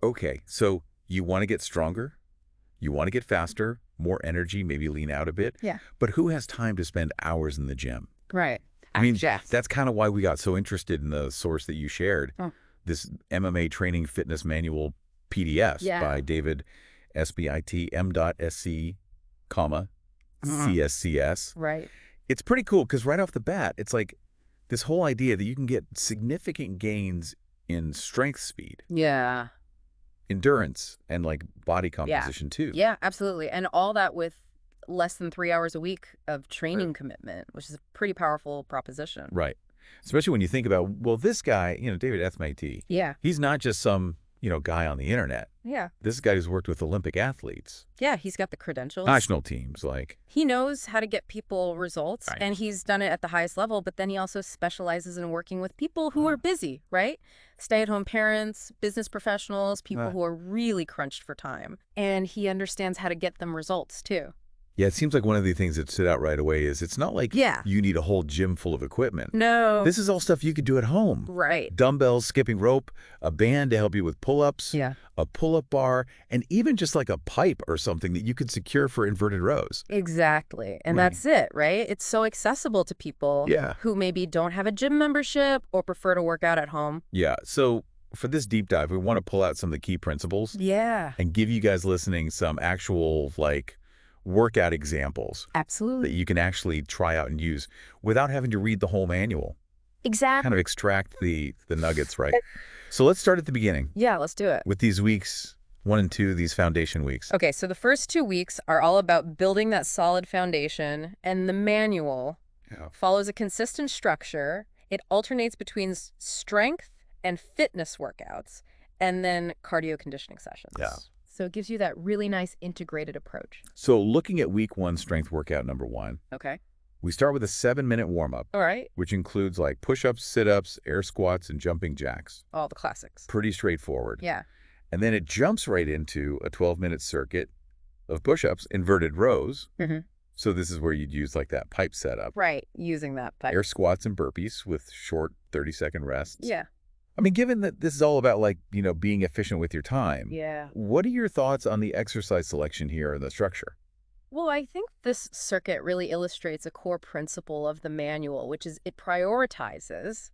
Okay, so you want to get stronger, you want to get faster, more energy, maybe lean out a bit. Yeah. But who has time to spend hours in the gym? Right. I mean, Jeff. that's kind of why we got so interested in the source that you shared, this MMA Training Fitness Manual PDF by David SBIT M.SC, CSCS. Right. It's pretty cool because right off the bat, it's like this whole idea that you can get significant gains in strength, speed, Yeah. endurance, and like body composition too. Yeah, absolutely. And all that with less than 3 hours a week of training commitment, which is a pretty powerful proposition. Right. Especially when you think about, well, this guy, David SBIT, he's not just some, guy on the internet. Yeah. This is a guy who's worked with Olympic athletes. Yeah, he's got the credentials. National teams, like. He knows how to get people results, and he's done it at the highest level, but then he also specializes in working with people who are busy, right? Stay-at-home parents, business professionals, people who are really crunched for time. And he understands how to get them results, too. Yeah, it seems like one of the things that stood out right away is it's not like you need a whole gym full of equipment. No. This is all stuff you could do at home. Right. Dumbbells, skipping rope, a band to help you with pull-ups, a pull-up bar, and even just like a pipe or something that you could secure for inverted rows. Exactly. And that's it, right? It's so accessible to people who maybe don't have a gym membership or prefer to work out at home. Yeah. So for this deep dive, we want to pull out some of the key principles. Yeah. And give you guys listening some actual, workout examples. Absolutely. That you can actually try out and use without having to read the whole manual. Exactly. Kind of extract the nuggets, right? So let's start at the beginning. Yeah, let's do it. With these weeks 1 and 2, these foundation weeks. Okay, so the first 2 weeks are all about building that solid foundation, and the manual follows a consistent structure. It alternates between strength and fitness workouts, and then cardio conditioning sessions. Yeah. So it gives you that really nice integrated approach. So looking at week 1 strength workout number 1. Okay. We start with a 7-minute warm-up. All right. Which includes push-ups, sit-ups, air squats, and jumping jacks. All the classics. Pretty straightforward. Yeah. And then it jumps right into a 12-minute circuit of push-ups, inverted rows. So this is where you'd use that pipe setup. Right, using that pipe. Air squats and burpees with short 30-second rests. Yeah. I mean, given that this is all about being efficient with your time. Yeah. What are your thoughts on the exercise selection here and the structure? Well, I think this circuit really illustrates a core principle of the manual, which is it prioritizes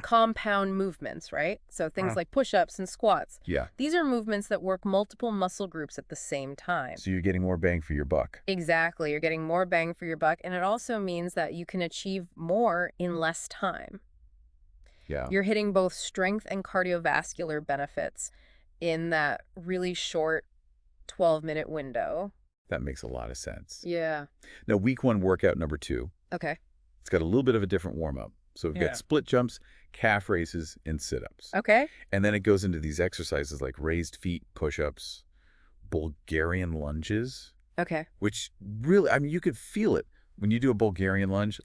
compound movements, right? So things like push-ups and squats. Yeah. These are movements that work multiple muscle groups at the same time. So you're getting more bang for your buck. Exactly. You're getting more bang for your buck. And it also means that you can achieve more in less time. Yeah. You're hitting both strength and cardiovascular benefits in that really short 12-minute window. That makes a lot of sense. Yeah. Now, week 1 workout number 2. Okay. It's got a little bit of a different warm-up. So we've got split jumps, calf raises, and sit-ups. Okay. And then it goes into these exercises like raised feet, push-ups, Bulgarian lunges. Okay. Which really, you could feel it. When you do a Bulgarian lunge,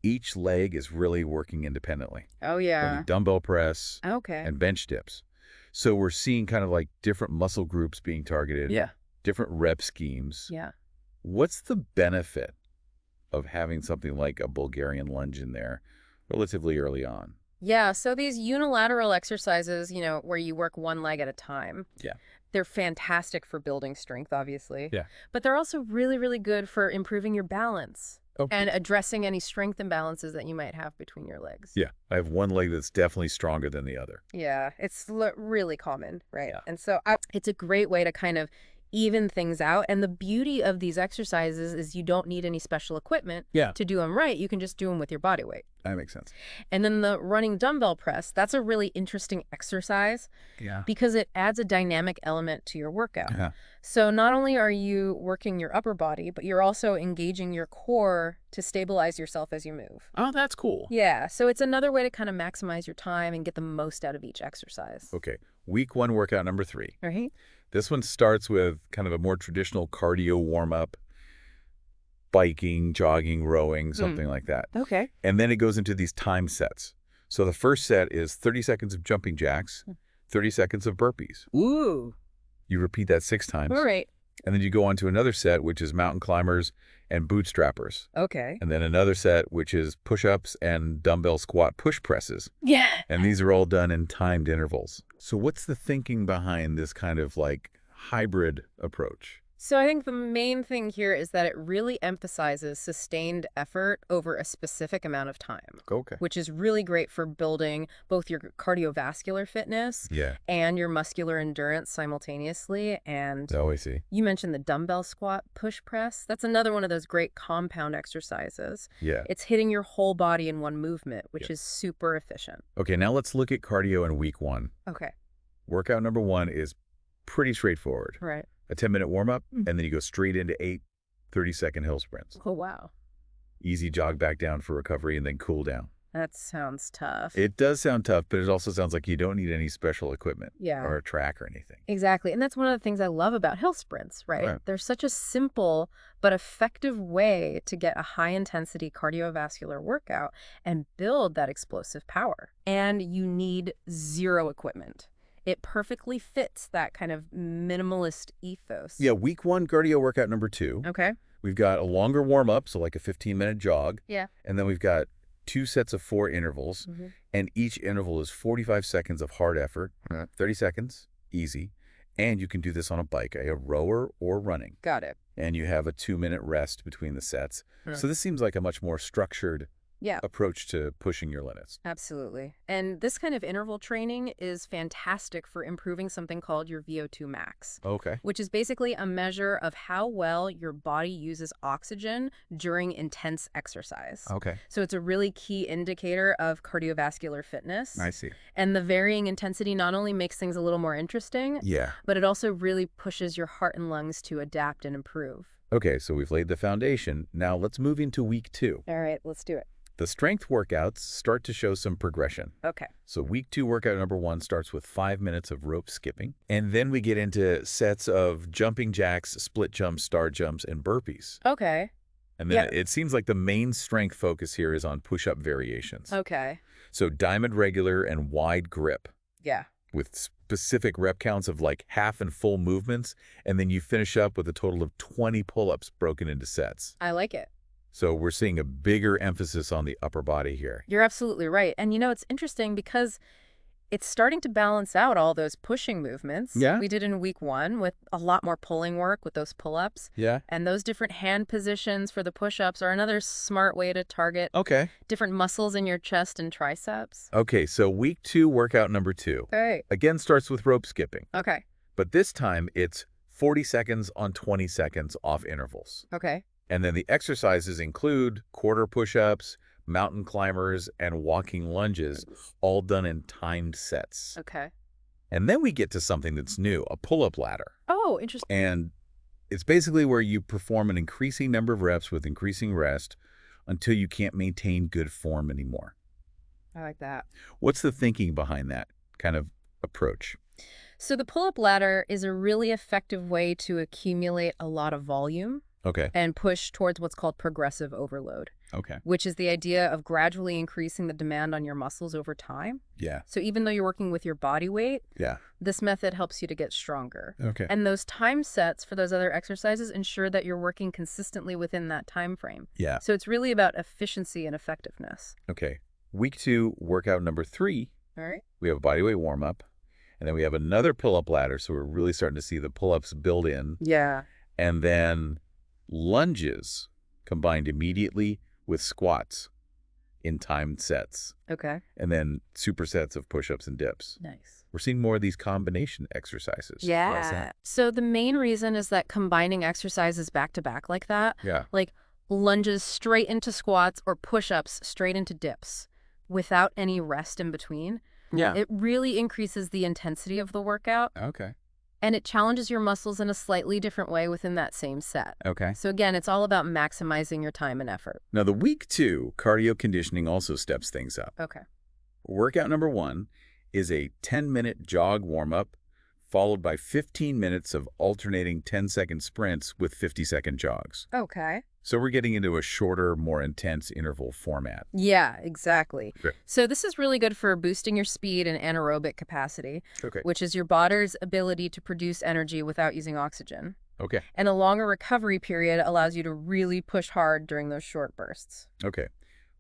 each leg is really working independently. Oh, yeah. Dumbbell press Okay. and bench dips. So we're seeing kind of different muscle groups being targeted. Yeah. Different rep schemes. Yeah. What's the benefit of having something like a Bulgarian lunge in there relatively early on? Yeah, so these unilateral exercises, where you work one leg at a time. Yeah. They're fantastic for building strength, obviously. Yeah. But they're also really, really good for improving your balance. Okay. And addressing any strength imbalances that you might have between your legs. Yeah, I have one leg that's definitely stronger than the other. Yeah, it's really common, right? Yeah. And so it's a great way to kind of even things out. And the beauty of these exercises is you don't need any special equipment to do them right. You can just do them with your body weight. That makes sense. And then the running dumbbell press, that's a really interesting exercise because it adds a dynamic element to your workout. Yeah. So not only are you working your upper body, but you're also engaging your core to stabilize yourself as you move. Oh, that's cool. Yeah. So it's another way to kind of maximize your time and get the most out of each exercise. Okay. Week 1 workout number 3. Right. This one starts with kind of a more traditional cardio warm-up, biking, jogging, rowing, something like that. Okay. And then it goes into these time sets. So the first set is 30 seconds of jumping jacks, 30 seconds of burpees. Ooh. You repeat that 6 times. All right. And then you go on to another set, which is mountain climbers and bootstrappers. Okay. And then another set, which is push-ups and dumbbell squat push presses. Yeah. And these are all done in timed intervals. So what's the thinking behind this kind of like hybrid approach? So I think the main thing here is that it really emphasizes sustained effort over a specific amount of time. Okay. Which is really great for building both your cardiovascular fitness and your muscular endurance simultaneously. And I see. You mentioned the dumbbell squat push press. That's another one of those great compound exercises. Yeah. It's hitting your whole body in one movement, which is super efficient. Okay, now let's look at cardio in week 1. Okay. Workout number 1 is pretty straightforward. Right. A 10-minute warm-up, and then you go straight into 8 30-second hill sprints. Oh, wow. Easy jog back down for recovery and then cool down. That sounds tough. It does sound tough, but it also sounds like you don't need any special equipment or a track or anything. Exactly. And that's one of the things I love about hill sprints, right? They're such a simple but effective way to get a high-intensity cardiovascular workout and build that explosive power. And you need zero equipment. It perfectly fits that kind of minimalist ethos. Yeah, week 1 cardio workout number 2. Okay. We've got a longer warm-up, so like a 15-minute jog. Yeah. And then we've got 2 sets of 4 intervals, and each interval is 45 seconds of hard effort, 30 seconds, easy, and you can do this on a bike, a rower or running. Got it. And you have a 2-minute rest between the sets. So this seems like a much more structured approach to pushing your limits. Absolutely. And this kind of interval training is fantastic for improving something called your VO2 max. Okay. Which is basically a measure of how well your body uses oxygen during intense exercise. Okay. So it's a really key indicator of cardiovascular fitness. I see. And the varying intensity not only makes things a little more interesting, but it also really pushes your heart and lungs to adapt and improve. Okay, so we've laid the foundation. Now let's move into week 2. All right, let's do it. The strength workouts start to show some progression. Okay. So week 2 workout number 1 starts with 5 minutes of rope skipping. And then we get into sets of jumping jacks, split jumps, star jumps, and burpees. Okay. And then it seems like the main strength focus here is on push-up variations. Okay. So diamond regular and wide grip. Yeah. With specific rep counts of like half and full movements. And then you finish up with a total of 20 pull-ups broken into sets. I like it. So we're seeing a bigger emphasis on the upper body here. You're absolutely right. And you know, it's interesting because it's starting to balance out all those pushing movements we did in week 1 with a lot more pulling work with those pull-ups. Yeah. And those different hand positions for the push-ups are another smart way to target different muscles in your chest and triceps. Okay, so week 2 workout number 2. Again starts with rope skipping. Okay. But this time it's 40 seconds on 20 seconds off intervals. Okay. And then the exercises include quarter push-ups, mountain climbers, and walking lunges, all done in timed sets. Okay. And then we get to something that's new, a pull-up ladder. Oh, interesting. And it's basically where you perform an increasing number of reps with increasing rest until you can't maintain good form anymore. I like that. What's the thinking behind that kind of approach? So the pull-up ladder is a really effective way to accumulate a lot of volume. Okay. And push towards what's called progressive overload. Okay. Which is the idea of gradually increasing the demand on your muscles over time. Yeah. So even though you're working with your body weight, yeah, this method helps you to get stronger. Okay. And those time sets for those other exercises ensure that you're working consistently within that time frame. Yeah. So it's really about efficiency and effectiveness. Okay. Week 2, workout number 3. All right. We have a bodyweight warm-up, and then we have another pull-up ladder, so we're really starting to see the pull-ups build in. Yeah. And then lunges combined immediately with squats in timed sets. Okay. And then supersets of push-ups and dips. Nice. We're seeing more of these combination exercises. Yeah. Why is that? So the main reason is that combining exercises back to back like that, like lunges straight into squats or push-ups straight into dips without any rest in between, it really increases the intensity of the workout. Okay. And it challenges your muscles in a slightly different way within that same set. Okay. So again, it's all about maximizing your time and effort. Now, the week 2 cardio conditioning also steps things up. Okay. Workout number 1 is a 10-minute jog warm-up, followed by 15 minutes of alternating 10-second sprints with 50-second jogs. Okay. So we're getting into a shorter, more intense interval format. Yeah, exactly. Okay. So this is really good for boosting your speed and anaerobic capacity, which is your body's ability to produce energy without using oxygen. Okay. And a longer recovery period allows you to really push hard during those short bursts. Okay.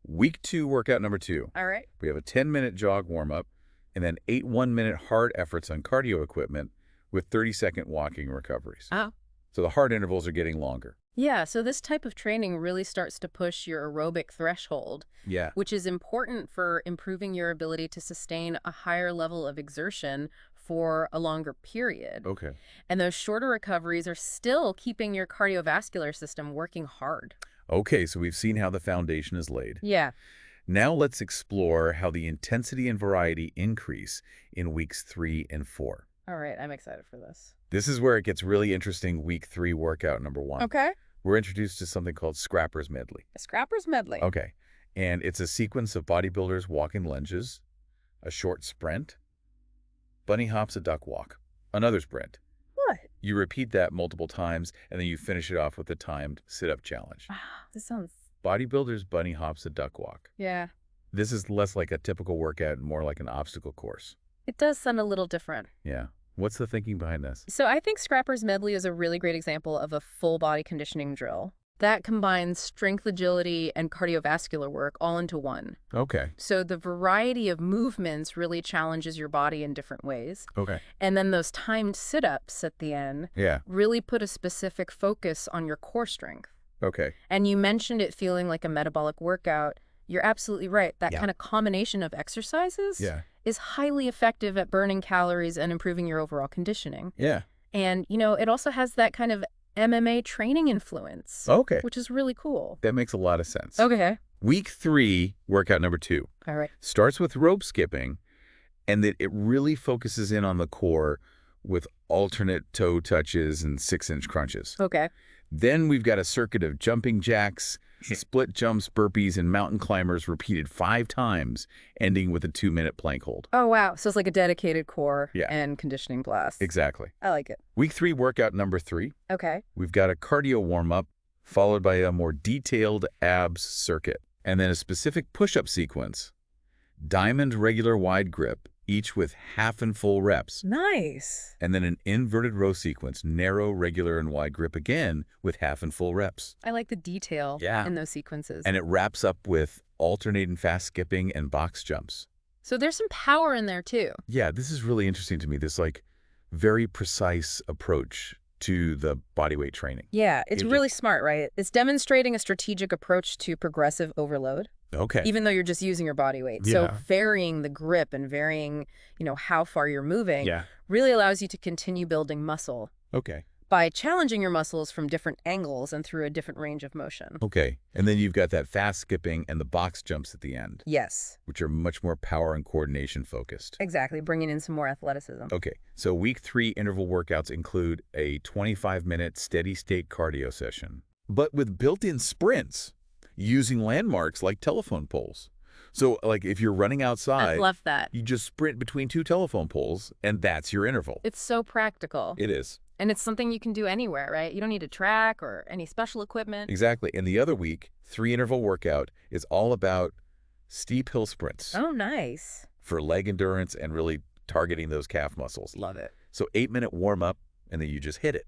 Week 2, workout number 2. All right. We have a 10-minute jog warm-up and then 8 one-minute hard efforts on cardio equipment with 30-second walking recoveries. Oh. So the hard intervals are getting longer. Yeah, so this type of training really starts to push your aerobic threshold, Yeah. which is important for improving your ability to sustain a higher level of exertion for a longer period. Okay. And those shorter recoveries are still keeping your cardiovascular system working hard. Okay, so we've seen how the foundation is laid. Yeah. Now let's explore how the intensity and variety increase in weeks 3 and 4. All right, I'm excited for this. This is where it gets really interesting. Week 3, workout number 1. Okay. We're introduced to something called Scrapper's Medley. A Scrapper's Medley. Okay. And it's a sequence of bodybuilders walking lunges, a short sprint, bunny hops, a duck walk, another sprint. What? You repeat that multiple times, and then you finish it off with a timed sit-up challenge. This sounds... Bodybuilders, bunny hops, a duck walk. Yeah. This is less like a typical workout and more like an obstacle course. It does sound a little different. Yeah. What's the thinking behind this? So I think Scrapper's Medley is a really great example of a full body conditioning drill that combines strength, agility, and cardiovascular work all into one. Okay. So the variety of movements really challenges your body in different ways. Okay. And then those timed sit-ups at the end really put a specific focus on your core strength. Okay. And you mentioned it feeling like a metabolic workout. You're absolutely right. That kind of combination of exercises is highly effective at burning calories and improving your overall conditioning. Yeah. And, you know, it also has that kind of MMA training influence. Okay. Which is really cool. That makes a lot of sense. Okay. Week 3, workout number 2. All right. Starts with rope skipping, and that it really focuses in on the core with alternate toe touches and 6-inch crunches. Okay. Then we've got a circuit of jumping jacks, split jumps, burpees, and mountain climbers repeated 5 times, ending with a 2-minute plank hold. Oh, wow. So it's like a dedicated core and conditioning blast. Exactly. I like it. Week 3, workout number 3. Okay. We've got a cardio warm-up, followed by a more detailed abs circuit, and then a specific push-up sequence. Diamond regular wide grip, each with half and full reps. Nice. And then an inverted row sequence, narrow, regular, and wide grip again with half and full reps. I like the detail in those sequences. And it wraps up with alternating fast skipping and box jumps. So there's some power in there too. Yeah, this is really interesting to me, this like very precise approach to the bodyweight training. Yeah, it's really smart, right? It's demonstrating a strategic approach to progressive overload. Okay. Even though you're just using your body weight. So varying the grip and varying, you know, how far you're moving really allows you to continue building muscle. Okay. By challenging your muscles from different angles and through a different range of motion. Okay. And then you've got that fast skipping and the box jumps at the end. Yes. Which are much more power and coordination focused. Exactly. Bringing in some more athleticism. Okay. So week 3 interval workouts include a 25-minute steady state cardio session, but with built-in sprints using landmarks like telephone poles. So like if you're running outside, I love that. You just sprint between 2 telephone poles and that's your interval. It's so practical. It is. And it's something you can do anywhere, right? You don't need a track or any special equipment. Exactly. And the other week, 3 interval workout is all about steep hill sprints. Oh, nice. For leg endurance and really targeting those calf muscles. Love it. So 8-minute warm up and then you just hit it.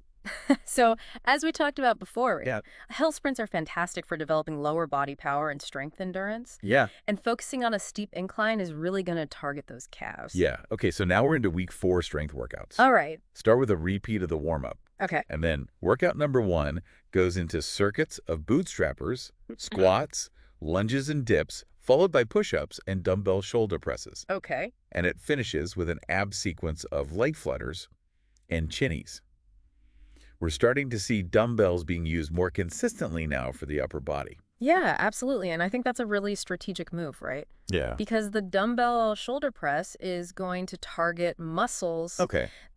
So as we talked about before, hill sprints are fantastic for developing lower body power and strength endurance. Yeah. And focusing on a steep incline is really going to target those calves. Yeah. Okay, so now we're into week 4 strength workouts. All right. Start with a repeat of the warm-up. Okay. And then workout number 1 goes into circuits of bootstrappers, squats, lunges and dips, followed by push-ups and dumbbell shoulder presses. Okay. And it finishes with an ab sequence of leg flutters and chinnies. We're starting to see dumbbells being used more consistently now for the upper body. Yeah, absolutely. And I think that's a really strategic move, right? Yeah. Because the dumbbell shoulder press is going to target muscles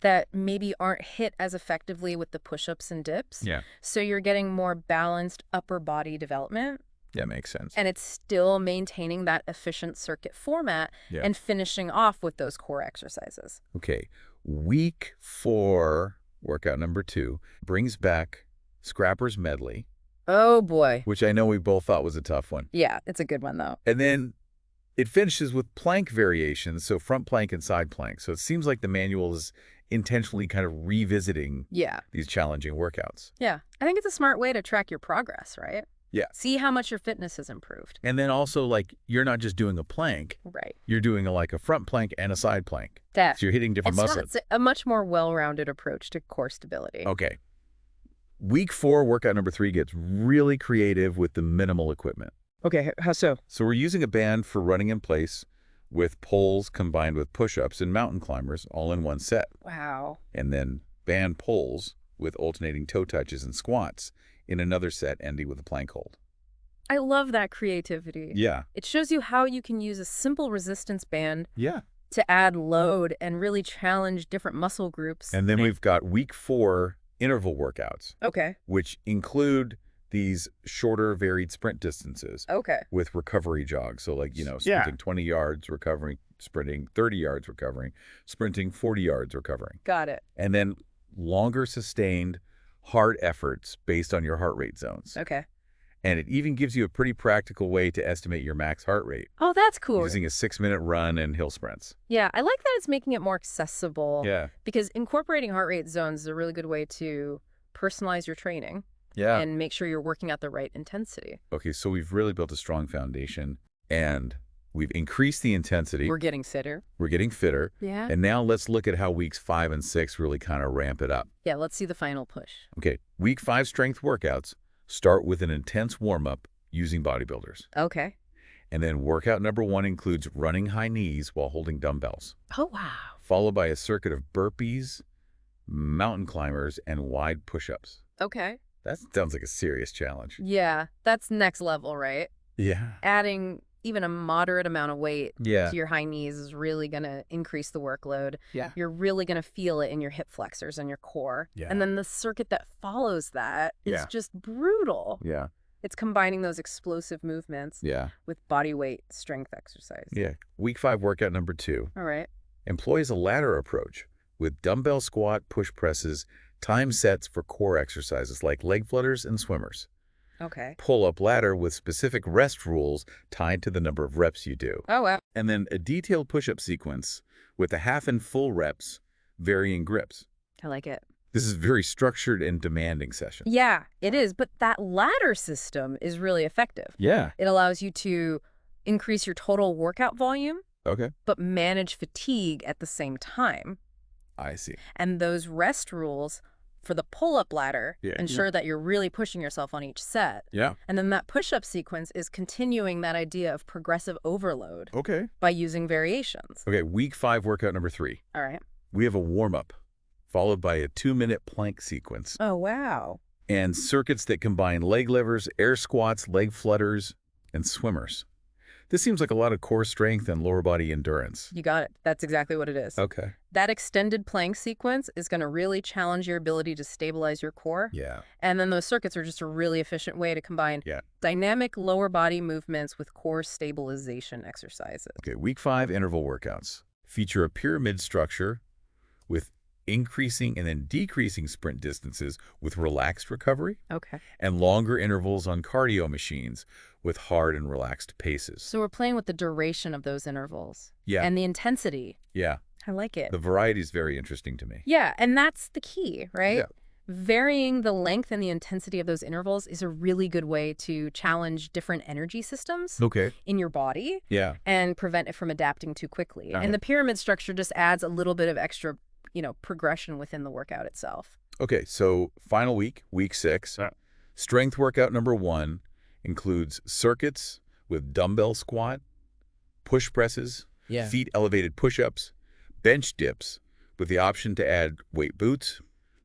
that maybe aren't hit as effectively with the push-ups and dips. Yeah. So you're getting more balanced upper body development. That makes sense. And it's still maintaining that efficient circuit format and finishing off with those core exercises. Okay. Week 4, workout number 2, brings back Scrapper's Medley. Oh, boy. Which I know we both thought was a tough one. Yeah, it's a good one, though. And then it finishes with plank variations, so front plank and side plank. So it seems like the manual is intentionally kind of revisiting Yeah. these challenging workouts. Yeah. I think it's a smart way to track your progress, right? Yeah. See how much your fitness has improved. And then also, like, you're not just doing a plank. Right. You're doing a front plank and a side plank. That. So you're hitting different muscles. It's a much more well-rounded approach to core stability. Okay. Week 4, workout number 3 gets really creative with the minimal equipment. Okay, how so? So we're using a band for running in place with poles combined with push-ups and mountain climbers all in one set. Wow. And then band poles with alternating toe touches and squats in another set ending with a plank hold. I love that creativity. Yeah. It shows you how you can use a simple resistance band Yeah. to add load and really challenge different muscle groups. And then we've got week 4 interval workouts, Okay. which include these shorter varied sprint distances Okay. with recovery jogs. So like, sprinting 20 yards, recovering, sprinting 30 yards, recovering, sprinting 40 yards, recovering. Got it. And then longer sustained hard efforts based on your heart rate zones. Okay. And it even gives you a pretty practical way to estimate your max heart rate Oh, that's cool. using a 6-minute run and hill sprints. Yeah, I like that it's making it more accessible. Yeah. Because incorporating heart rate zones is a really good way to personalize your training Yeah. and make sure you're working at the right intensity. Okay, so we've really built a strong foundation and we've increased the intensity. We're getting fitter. We're getting fitter. Yeah. And now let's look at how weeks 5 and 6 really kind of ramp it up. Yeah, let's see the final push. Okay, week 5 strength workouts start with an intense warm-up using bodybuilders. Okay. And then workout number 1 includes running high knees while holding dumbbells, Oh, wow. followed by a circuit of burpees, mountain climbers, and wide push-ups. Okay. That sounds like a serious challenge. Yeah, that's next level, right? Yeah. Adding even a moderate amount of weight Yeah. to your high knees is really going to increase the workload. Yeah. You're really going to feel it in your hip flexors and your core. Yeah. And then the circuit that follows that is Yeah. just brutal. Yeah. It's combining those explosive movements Yeah. with body weight strength exercise. Yeah. Week 5 workout number 2 All right. employs a ladder approach with dumbbell squat, push presses, time sets for core exercises like leg flutters and swimmers. Okay. Pull-up ladder with specific rest rules tied to the number of reps you do. Oh, wow. And then a detailed push-up sequence with the half and full reps, varying grips. I like it. This is a very structured and demanding session. Yeah, it is. But that ladder system is really effective. Yeah. It allows you to increase your total workout volume, Okay. but manage fatigue at the same time. I see. And those rest rules for the pull-up ladder ensure that you're really pushing yourself on each set. Yeah. And then that push-up sequence is continuing that idea of progressive overload Okay. by using variations. Okay, week 5 workout number 3. All right. We have a warm-up, followed by a 2-minute plank sequence. Oh, wow. And circuits that combine leg levers, air squats, leg flutters, and swimmers. This seems like a lot of core strength and lower body endurance. You got it. That's exactly what it is. Okay. That extended plank sequence is going to really challenge your ability to stabilize your core. Yeah. And then those circuits are just a really efficient way to combine Yeah. dynamic lower body movements with core stabilization exercises. Okay, week 5 interval workouts feature a pyramid structure with increasing and then decreasing sprint distances with relaxed recovery Okay. and longer intervals on cardio machines with hard and relaxed paces. So we're playing with the duration of those intervals. Yeah. And the intensity. Yeah. I like it. The variety is very interesting to me. Yeah, and that's the key, right? Yeah. Varying the length and the intensity of those intervals is a really good way to challenge different energy systems Okay. in your body Yeah. and prevent it from adapting too quickly. All right. And the pyramid structure just adds a little bit of extra, progression within the workout itself. Okay, so final week, week 6. Strength workout number 1 includes circuits with dumbbell squat, push presses, feet elevated push-ups, bench dips with the option to add weight boots,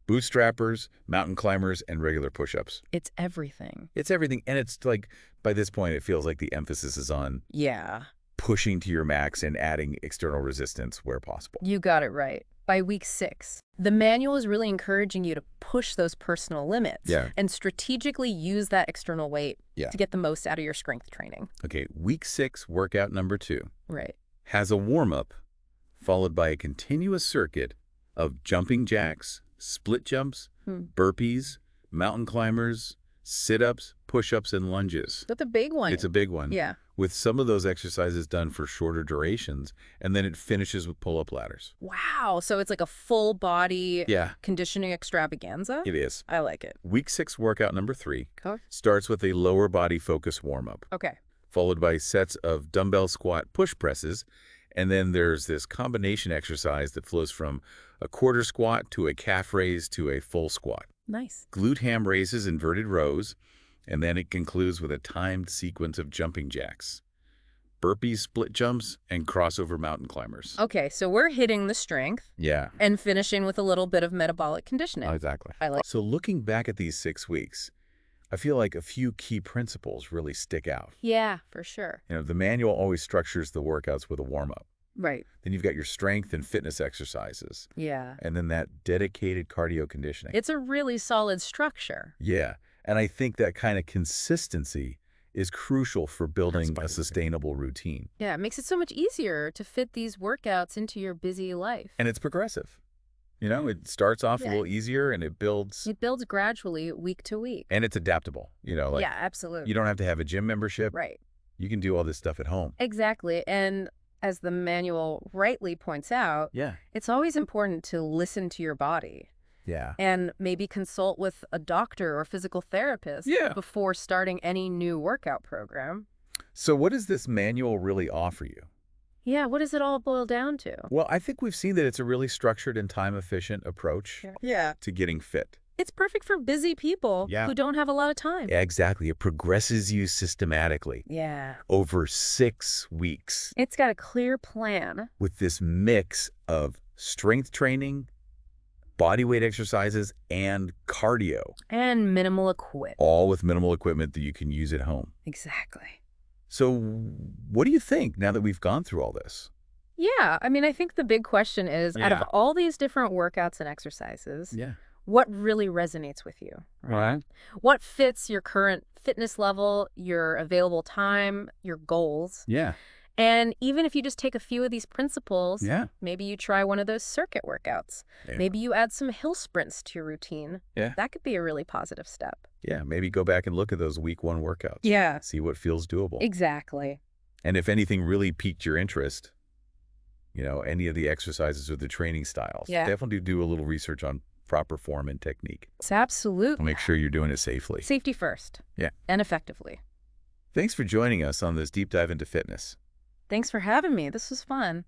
bootstrappers, mountain climbers, and regular push-ups. It's everything. It's everything, and it's like, by this point, it feels like the emphasis is on Yeah. pushing to your max and adding external resistance where possible. You got it right. By week 6, the manual is really encouraging you to push those personal limits and strategically use that external weight to get the most out of your strength training. Okay, week 6, workout number 2 Right. has a warm-up followed by a continuous circuit of jumping jacks, split jumps, burpees, mountain climbers, sit-ups, push-ups, and lunges. That's a big one. It's a big one. Yeah. With some of those exercises done for shorter durations, and then it finishes with pull-up ladders. Wow. So it's like a full body Yeah, conditioning extravaganza? it is. I like it. Week 6 workout number 3 Okay. starts with a lower body focus warm-up, Okay. followed by sets of dumbbell squat push presses, and then there's this combination exercise that flows from a quarter squat to a calf raise to a full squat. Nice. Glute ham raises, inverted rows, and then it concludes with a timed sequence of jumping jacks, burpees, split jumps, and crossover mountain climbers. Okay, so we're hitting the strength Yeah, and finishing with a little bit of metabolic conditioning. exactly. I like. So looking back at these 6 weeks, I feel like a few key principles really stick out. Yeah, for sure. The manual always structures the workouts with a warm-up. Right. Then you've got your strength and fitness exercises, Yeah. and then that dedicated cardio conditioning. It's a really solid structure. Yeah, and I think that kind of consistency is crucial for building a sustainable routine. Yeah, it makes it so much easier to fit these workouts into your busy life. And it's progressive. It starts off a little easier and it builds. It builds gradually week to week. And it's adaptable. Yeah, absolutely. You don't have to have a gym membership. Right. You can do all this stuff at home. Exactly. And as the manual rightly points out, Yeah. it's always important to listen to your body Yeah. and maybe consult with a doctor or physical therapist before starting any new workout program. So what does this manual really offer you? Yeah, what does it all boil down to? Well, I think we've seen that it's a really structured and time-efficient approach to getting fit. It's perfect for busy people who don't have a lot of time. Exactly. It progresses you systematically Yeah. over 6 weeks It's got a clear plan. with this mix of strength training, body weight exercises, and cardio, And minimal equip. all with minimal equipment that you can use at home. Exactly. So what do you think now that we've gone through all this? Yeah, I mean, I think the big question is, out of all these different workouts and exercises, what really resonates with you? Right. What fits your current fitness level, your available time, your goals? Yeah. And even if you just take a few of these principles, Yeah. maybe you try one of those circuit workouts. Yeah. Maybe you add some hill sprints to your routine. Yeah. That could be a really positive step. Yeah. Maybe go back and look at those week 1 workouts. Yeah. See what feels doable. Exactly. And if anything really piqued your interest, any of the exercises or the training styles, definitely do a little research on proper form and technique. It's absolutely. Make sure you're doing it safely. Safety first. Yeah. And effectively. Thanks for joining us on this deep dive into fitness. Thanks for having me. This was fun.